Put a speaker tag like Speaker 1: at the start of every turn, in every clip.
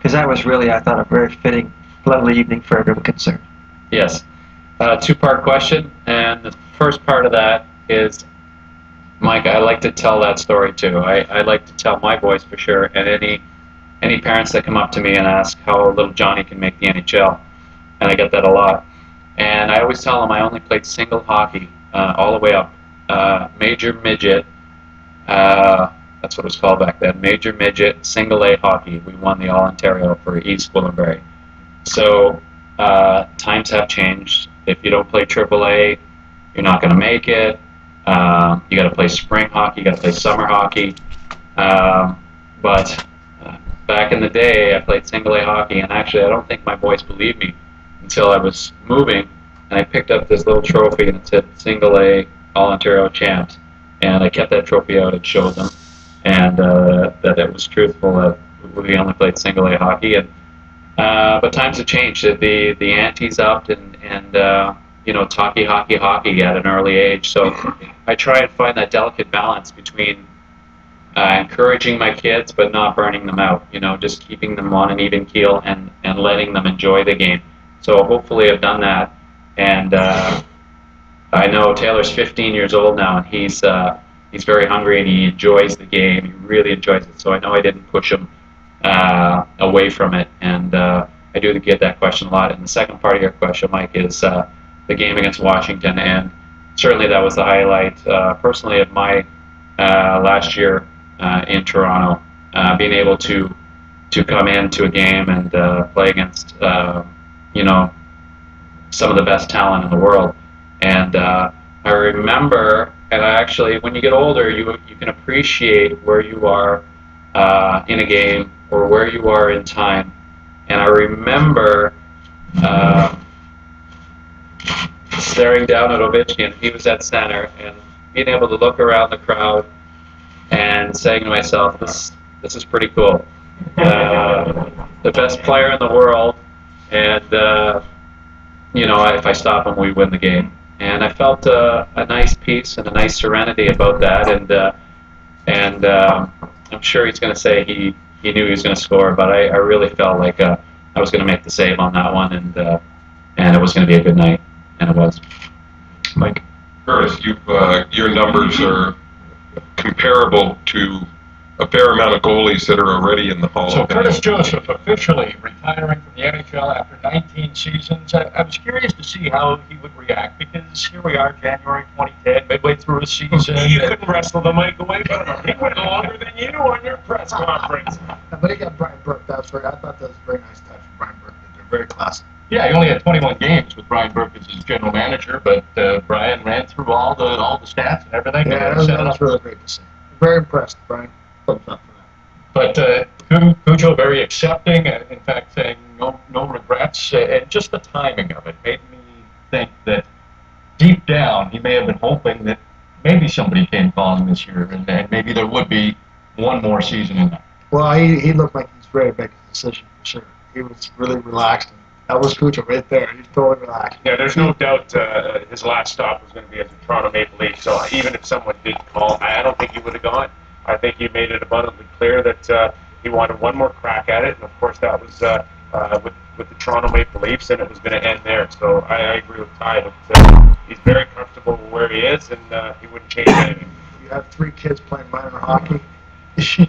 Speaker 1: Because that was really, I thought, a very fitting, lovely evening for everyone concerned.
Speaker 2: Yes. Two-part question, and the first part of that is, Mike, I like to tell that story too. I like to tell my boys for sure, and any parents that come up to me and ask how little Johnny can make the NHL, and I get that a lot. And I always tell them I only played single hockey all the way up, major midget. That's what it was called back then. Major midget, single A hockey. We won the All Ontario for East Gwillimbury. So times have changed. If you don't play Triple A, you're not going to make it. You got to play spring hockey. You got to play summer hockey. But back in the day, I played single A hockey, and actually, I don't think my boys believed me until I was moving, and I picked up this little trophy and it said single A All Ontario champs, and I kept that trophy out and showed them, and that it was truthful that we only played single A hockey. And but times have changed. The ante's upped, and you know, talkie hockey at an early age. So I try and find that delicate balance between encouraging my kids but not burning them out. You know, just keeping them on an even keel and letting them enjoy the game. So hopefully I've done that. And I know Taylor's 15 years old now, and he's very hungry and he enjoys the game. He really enjoys it. So I know I didn't push him away from it. And I do get that question a lot. And the second part of your question, Mike, is the game against Washington. And certainly that was the highlight, personally, of my last year in Toronto. Being able to come into a game and play against, you know, some of the best talent in the world. And I remember, and I actually, when you get older, you can appreciate where you are in a game or where you are in time. And I remember staring down at Ovechkin. He was at center, and being able to look around the crowd and saying to myself, this is pretty cool. The best player in the world, and you know, if I stop him, we win the game. And I felt a nice peace and a nice serenity about that. And I'm sure he's going to say he knew he was going to score, but I really felt like I was going to make the save on that one, and it was going to be a good night, and it was.
Speaker 3: Mike? Curtis, your numbers are comparable to a fair amount of goalies that are already in the Hall of Fame.
Speaker 4: So Curtis Joseph officially retiring from the NHL after 19 seasons. I was curious to see how he would react, because here we are, January 2010, midway through a season.
Speaker 5: You couldn't wrestle the mic away from him. He went longer than you on your press conference.
Speaker 6: But he got Brian Burke. I thought that was a very nice touch for Brian Burke. They're very classy.
Speaker 4: Yeah, he only had 21 games with Brian Burke as his general manager, but Brian ran through all the stats and everything.
Speaker 6: Yeah, that was really great to see. Very impressed, Brian. Thumbs up for
Speaker 4: that. But Cujo very accepting, in fact saying no regrets, and just the timing of it made me think that deep down he may have been hoping that maybe somebody came calling this year, and maybe there would be one more season in that.
Speaker 6: Well, he looked like he's ready to make a decision for sure. He was really relaxed. That was Cujo right there. He's totally relaxed.
Speaker 5: Yeah, there's no doubt his last stop was going to be as a Toronto Maple Leaf. So even if someone did call, I don't think he would have gone. I think he made it abundantly clear that he wanted one more crack at it, and of course that was with the Toronto Maple Leafs, and it was going to end there. So I agree with Ty that he's very comfortable where he is, and he wouldn't change anything.
Speaker 6: You have 3 kids playing minor hockey.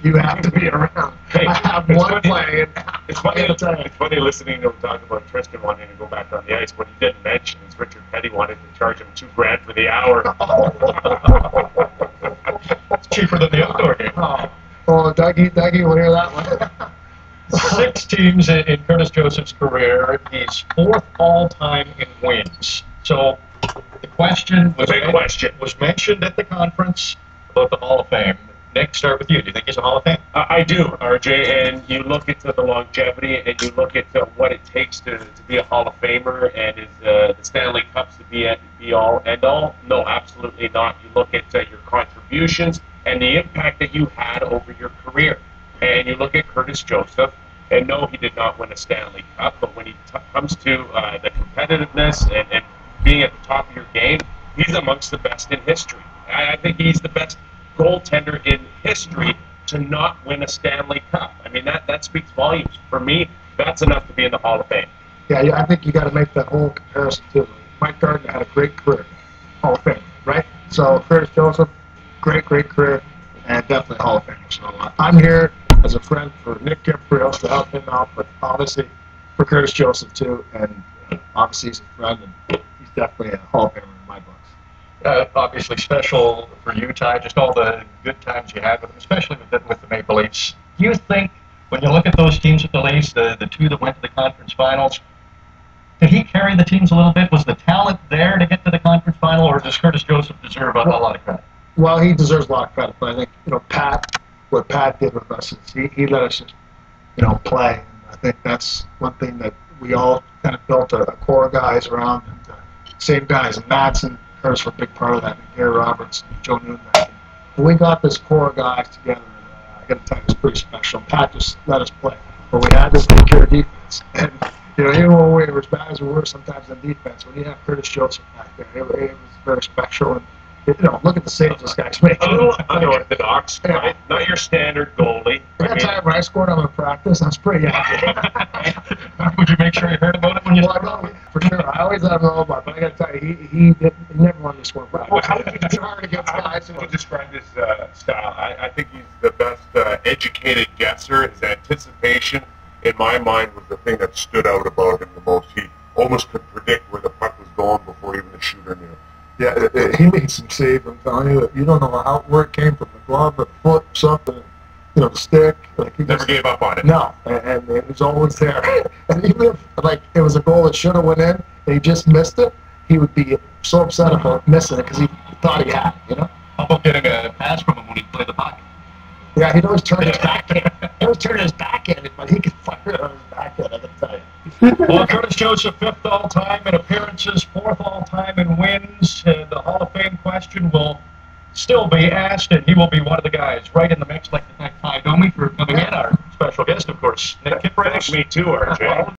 Speaker 6: You have to be around.
Speaker 5: Hey,
Speaker 6: I have one playing.
Speaker 5: It's funny listening to him talk about Tristan wanting to go back on the ice. What he didn't mention is Richard Petty wanted to charge him $2,000 for the hour.
Speaker 4: It's cheaper than the outdoor game.
Speaker 6: Oh, Dougie, we'll hear that one.
Speaker 4: 6 teams in Curtis Joseph's career. He's 4th all-time in wins. So the question was mentioned at the conference about the Hall of Fame. Nick, start with you. Do you think he's a Hall of Fame?
Speaker 5: I do, RJ, and you look at the longevity, and you look at what it takes to be a Hall of Famer, and is the Stanley Cups to be all, end all? No, absolutely not. You look at your contributions and the impact that you had over your career, and you look at Curtis Joseph, and no, he did not win a Stanley Cup, but when he comes to the competitiveness and being at the top of your game, he's amongst the best in history. I think he's the best goaltender in history to not win a Stanley Cup. I mean, that speaks volumes. For me, that's enough to be in the Hall of Fame.
Speaker 6: Yeah, I think you got to make that whole comparison too. Mike Gardner had a great career, Hall of Fame, right? So Curtis Joseph, great career, and definitely Hall of Famer. So I'm here as a friend for Nick Kiprios to help him out, but obviously for Curtis Joseph too, and obviously he's a friend, and he's definitely a Hall of Famer in my books.
Speaker 4: Obviously special for you, Ty, just all the good times you had with him, especially with the Maple Leafs. Do you think, when you look at those teams with the Leafs, the two that went to the conference finals, did he carry the teams a little bit? Was the talent there to get to the conference final, or does Curtis Joseph deserve a lot of credit?
Speaker 6: Well, he deserves a lot of credit, but I think, what Pat did with us is he let us just, play. And I think that's one thing that we all kind of built a core of guys around, and same guys, and Madsen, Curtis were a big part of that, and Gary Roberts, and Joe Newman. When we got this core of guys together, I got to tell you, it was pretty special. Pat just let us play, but we had this secure defense, and even when we were as bad as we were sometimes on defense, when you have Curtis Joseph back there, it was very special. And look at the saves this guy's making.
Speaker 5: A little unorthodox, right? Not your standard goalie.
Speaker 6: I got time when I scored on in practice. I was pretty happy.
Speaker 4: Would you make sure you heard about it when you
Speaker 6: Well, I know, for sure. I always have known about it, but I got to tell you, he never wanted to score.
Speaker 5: How would you describe his style? I think he's the best educated guesser. His anticipation, in my mind, was the thing that stood out about him the most. He almost could predict where the puck was going before even the shooter knew.
Speaker 7: Yeah, he made some saves. I'm telling you, you don't know where it came from, the glove, the foot, something, the stick. Like he
Speaker 5: Never gave up on it.
Speaker 7: No, and it was always there. And even if it was a goal that should have went in, and he just missed it, he would be so upset about missing it because he thought he had it.
Speaker 4: How about getting a pass from him when he played the puck?
Speaker 7: Yeah, he'd always turn his backhand. He always turned his backhand, but he could fire it on his backhand, I can tell you.
Speaker 4: Well, Curtis Joseph, 5th all-time in appearances, 4th all-time in wins. The Hall of Fame question will still be asked, and he will be one of the guys right in the mix. Like to thank Ty Domi for coming in, our special guest, of course, Nick Kiprios.
Speaker 5: Me too, RJ.